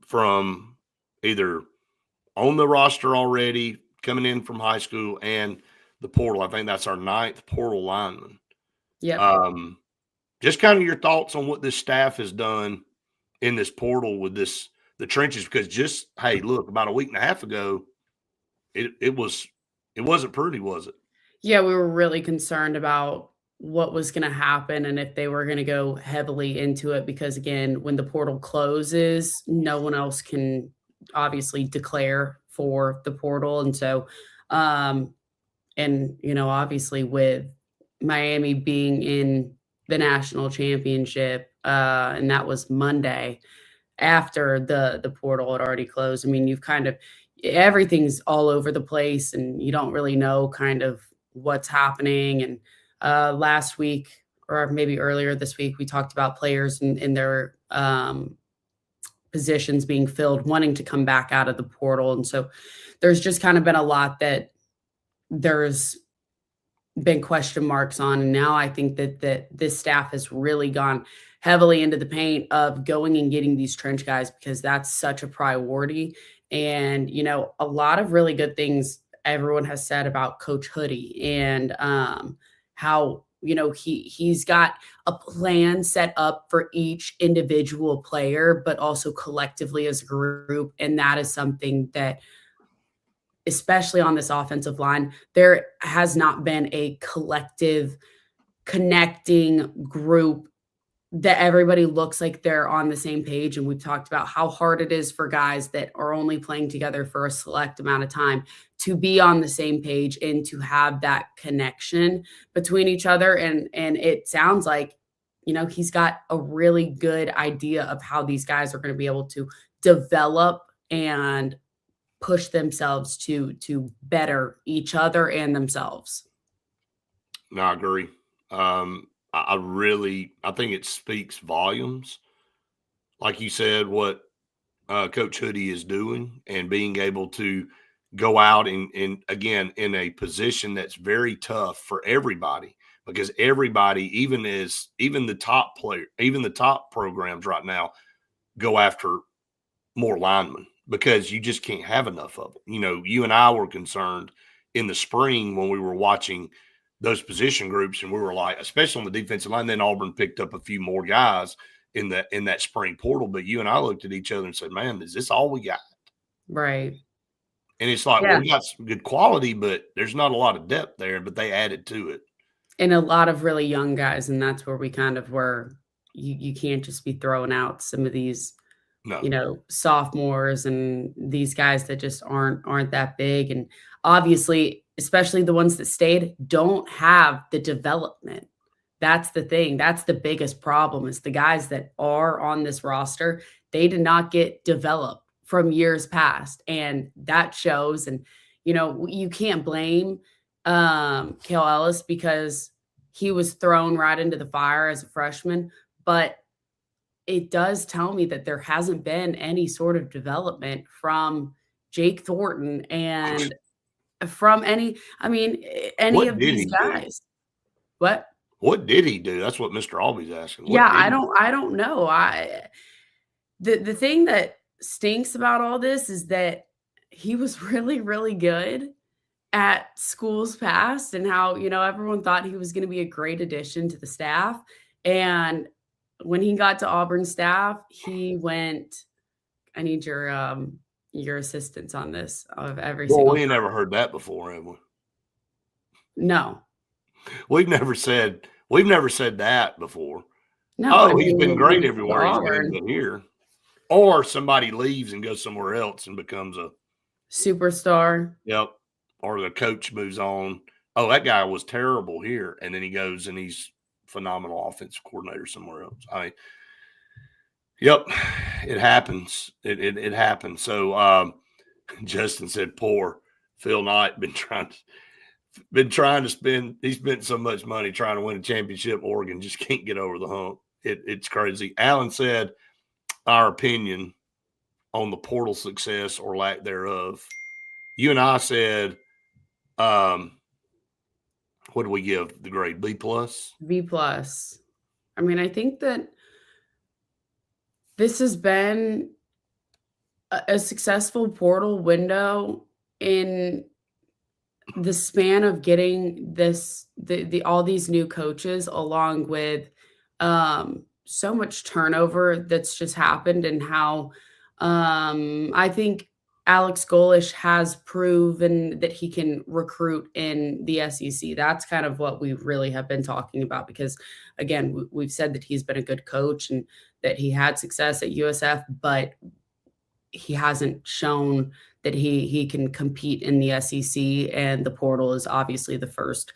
from either on the roster already, coming in from high school, and the portal. I think that's our 9th portal lineman. Yeah. Just kind of your thoughts on what this staff has done in this portal with the trenches, because hey, look, about a week and a half ago, it wasn't pretty, was it? Yeah, we were really concerned about what was going to happen and if they were going to go heavily into it because, again, when the portal closes, no one else can obviously declare for the portal. And so, obviously with Miami being in the national championship, and that was Monday after the portal had already closed. I mean, you've kind of everything's all over the place and you don't really know kind of what's happening. And last week or maybe earlier this week, we talked about players in their positions being filled, wanting to come back out of the portal. And so there's just kind of been a lot that there's been question marks on. And now I think that this staff has really gone heavily into the paint of going and getting these trench guys because that's such a priority. And, a lot of really good things everyone has said about Coach Hoodie and how, he's got a plan set up for each individual player, but also collectively as a group. And that is something that, especially on this offensive line, there has not been a collective connecting group that everybody looks like they're on the same page. And we've talked about how hard it is for guys that are only playing together for a select amount of time to be on the same page and to have that connection between each other. And it sounds like, he's got a really good idea of how these guys are going to be able to develop and push themselves to better each other and themselves. No, I agree. I think it speaks volumes. Like you said, what Coach Hoodie is doing and being able to go out and again, in a position that's very tough for everybody because everybody, even the top player, even the top programs right now go after more linemen because you just can't have enough of them. You and I were concerned in the spring when we were watching those position groups, and we were like, especially on the defensive line, then Auburn picked up a few more guys in that spring portal. But you and I looked at each other and said, man, is this all we got? Right. And it's like, Yeah. well, we got some good quality, but there's not a lot of depth there, but they added to it. And a lot of really young guys. And that's where we kind of were, you can't just be throwing out some of these, sophomores and these guys that just aren't that big. And obviously, especially the ones that stayed, don't have the development. That's the thing. That's the biggest problem is the guys that are on this roster, they did not get developed from years past. And that shows. And, you can't blame Cale Ellis because he was thrown right into the fire as a freshman. But it does tell me that there hasn't been any sort of development from Jake Thornton and from any What of did these he do? guys. What did he do? That's what Mr. Albie's asking. I don't know. The thing that stinks about all this is that he was really, really good at schools past and how, everyone thought he was going to be a great addition to the staff. And when he got to Auburn staff, he went, I need your assistance on this of every single. We ain't never heard that before, have we? No. We've never said that before. No, he's been great everywhere he's been, but here. Or somebody leaves and goes somewhere else and becomes a superstar. Yep. Or the coach moves on. Oh, that guy was terrible here. And then he goes and he's phenomenal offensive coordinator somewhere else. Yep, it happens. It happens. So Justin said, poor Phil Knight been trying to spend. He spent so much money trying to win a championship. Oregon just can't get over the hump. It's crazy. Alan said our opinion on the portal success or lack thereof. You and I said, what do we give the grade? B+? B+. I mean, I think that this has been a successful portal window in the span of getting all these new coaches, along with so much turnover that's just happened, and how I think Alex Golish has proven that he can recruit in the SEC. That's kind of what we really have been talking about because, again, we've said that he's been a good coach and that he had success at USF, but he hasn't shown that he can compete in the SEC, and the portal is obviously the first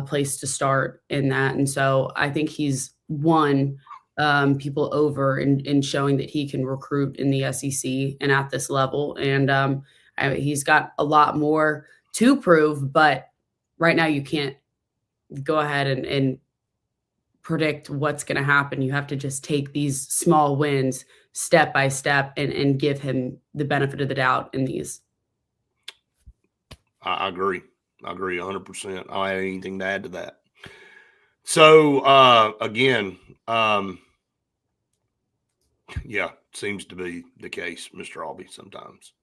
place to start in that. And so I think he's won people over in showing that he can recruit in the SEC and at this level. And he's got a lot more to prove, but right now you can't go ahead and predict what's going to happen. You have to just take these small wins step by step and give him the benefit of the doubt in these. I agree. I agree 100%. I don't have anything to add to that. So, again, yeah, seems to be the case, Mr. Albee, sometimes.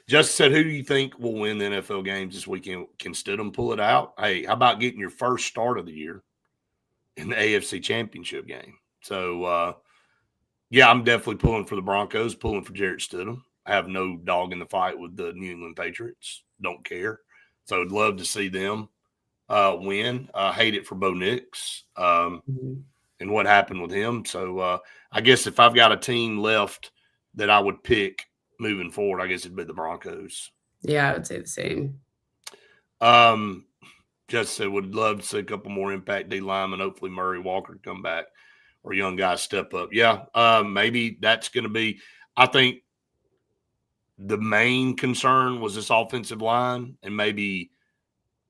Justin said, who do you think will win the NFL games this weekend? Can Stidham pull it out? Hey, how about getting your first start of the year in the AFC Championship game? So, yeah, I'm definitely pulling for the Broncos, pulling for Jarrett Stidham. I have no dog in the fight with the New England Patriots. Don't care. So I'd love to see them win. Hate it for Bo Nix and what happened with him. So I guess if I've got a team left that I would pick moving forward, I guess it'd be the Broncos. Yeah, I would say the same. Just said would love to see a couple more impact D linemen. Hopefully Murray Walker come back or young guys step up. Yeah, maybe that's going to be – I think the main concern was this offensive line and maybe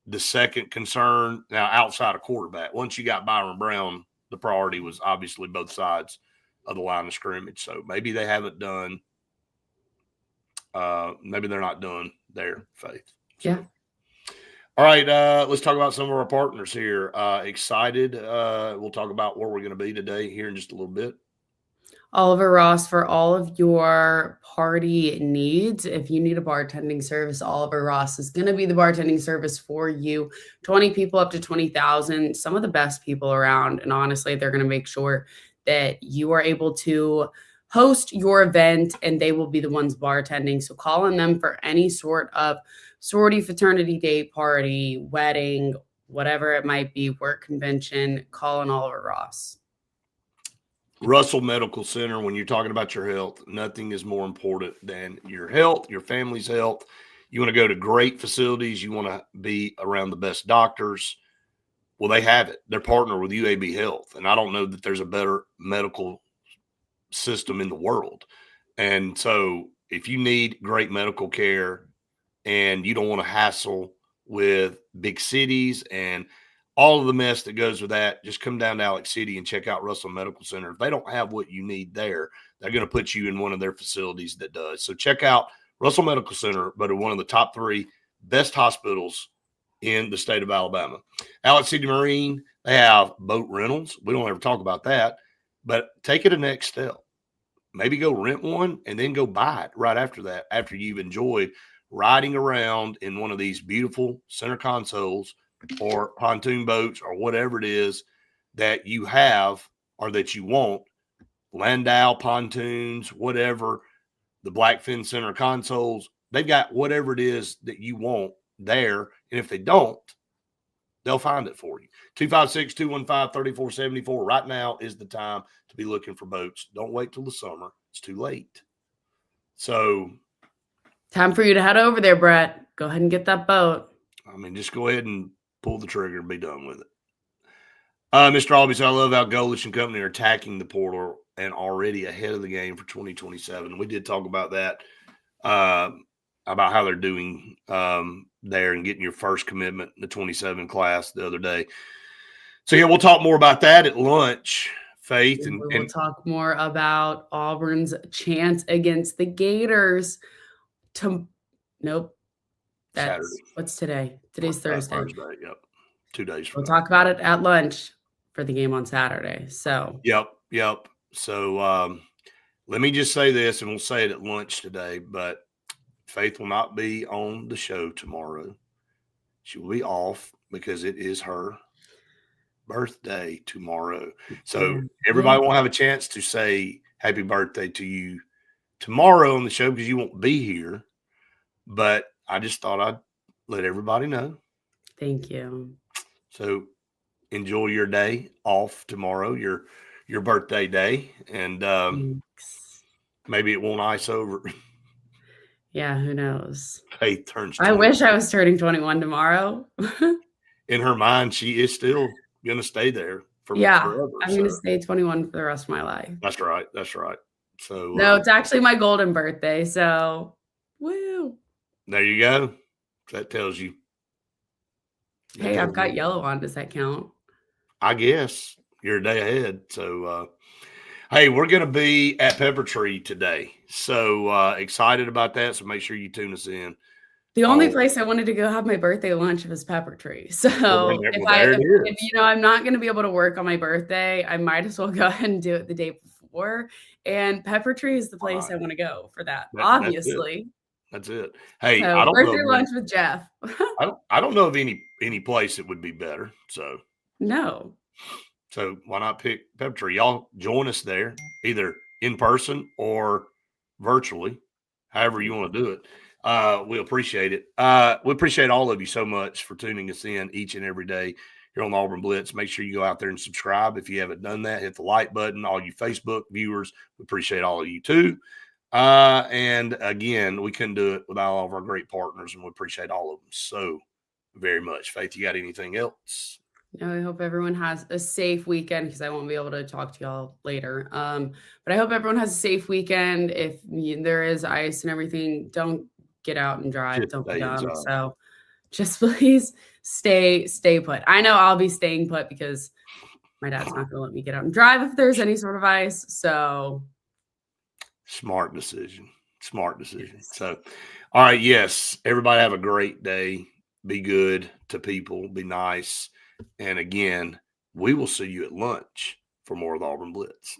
the second concern now outside of quarterback. Once you got Byron Brown, the priority was obviously both sides of the line of scrimmage. So maybe they haven't done maybe they're not done there, Faith. So. Yeah. All right, let's talk about some of our partners here. Excited. We'll talk about where we're going to be today here in just a little bit. Oliver Ross for all of your party needs. If you need a bartending service, Oliver Ross is going to be the bartending service for you. 20 people up to 20,000, some of the best people around. And honestly, they're going to make sure that you are able to host your event and they will be the ones bartending. So call on them for any sort of sorority, fraternity day party, wedding, whatever it might be, work convention, call on Oliver Ross. Russell Medical Center, when you're talking about your health, nothing is more important than your health, your family's health. You want to go to great facilities. You want to be around the best doctors. Well, they have it. They're partnered with UAB Health. And I don't know that there's a better medical system in the world. And so if you need great medical care and you don't want to hassle with big cities and all of the mess that goes with that, just come down to Alex City and check out Russell Medical Center. If they don't have what you need there, they're going to put you in one of their facilities that does. So check out Russell Medical Center, but are one of the top 3 best hospitals in the state of Alabama. Alex City Marine, they have boat rentals. We don't ever talk about that, but take it a next step. Maybe go rent one and then go buy it right after that, after you've enjoyed riding around in one of these beautiful center consoles or pontoon boats or whatever it is that you have or that you want, Landau pontoons, whatever, the Blackfin Center consoles, they've got whatever it is that you want there. And if they don't, they'll find it for you. 256-215-3474. Right now is the time to be looking for boats. Don't wait till the summer. It's too late. So time for you to head over there, Brett. Go ahead and get that boat. I mean, just go ahead and pull the trigger and be done with it. Mr. Albee said, I love how Golish and company are attacking the portal and already ahead of the game for 2027. We did talk about that, about how they're doing there and getting your first commitment in the 27 class the other day. So, yeah, we'll talk more about that at lunch, Faith. And we'll talk more about Auburn's chance against the Gators. Nope. That's Saturday. What's today? Today's Thursday. Yep. 2 days from We'll talk about it at lunch for the game on Saturday. So Yep. So let me just say this, and we'll say it at lunch today, but Faith will not be on the show tomorrow. She will be off because it is her birthday tomorrow. So everybody won't have a chance to say happy birthday to you tomorrow on the show because you won't be here. But I just thought I'd let everybody know. Thank you. So enjoy your day off tomorrow, your birthday day, and Thanks. maybe it won't ice over. Yeah, who knows? Faith turns. I wish I was turning 21 tomorrow. In her mind, she is still going to stay there forever. I'm going to stay 21 for the rest of my life. That's right. That's right. So no, it's actually my golden birthday. So, woo! There you go. That tells you. Hey, I've got yellow on. Does that count? I guess you're a day ahead. So, hey, we're going to be at Pepper Tree today. So excited about that. So make sure you tune us in. The only place I wanted to go have my birthday lunch was Pepper Tree. So if I'm not going to be able to work on my birthday, I might as well go ahead and do it the day before. And Pepper Tree is the place I want to go for that. Obviously. That's it. Hey, so I don't birthday know. Lunch with Jeff. I don't know of any place that would be better. So no. So why not pick Pepper Tree? Y'all join us there, either in person or virtually, however you want to do it. We appreciate it. We appreciate all of you so much for tuning us in each and every day here on the Auburn Blitz. Make sure you go out there and subscribe. If you haven't done that, hit the like button. All you Facebook viewers, we appreciate all of you too. And again, we couldn't do it without all of our great partners, and we appreciate all of them so very much. Faith, you got anything else? No, I hope everyone has a safe weekend because I won't be able to talk to y'all later. But I hope everyone has a safe weekend. If there is ice and everything, don't get out and drive. Don't be dumb. So just please stay put. I know I'll be staying put because my dad's not going to let me get out and drive if there's any sort of ice. So smart decision. Yes. So, all right. Yes. Everybody have a great day. Be good to people. Be nice. And again, we will see you at lunch for more of the Auburn Blitz.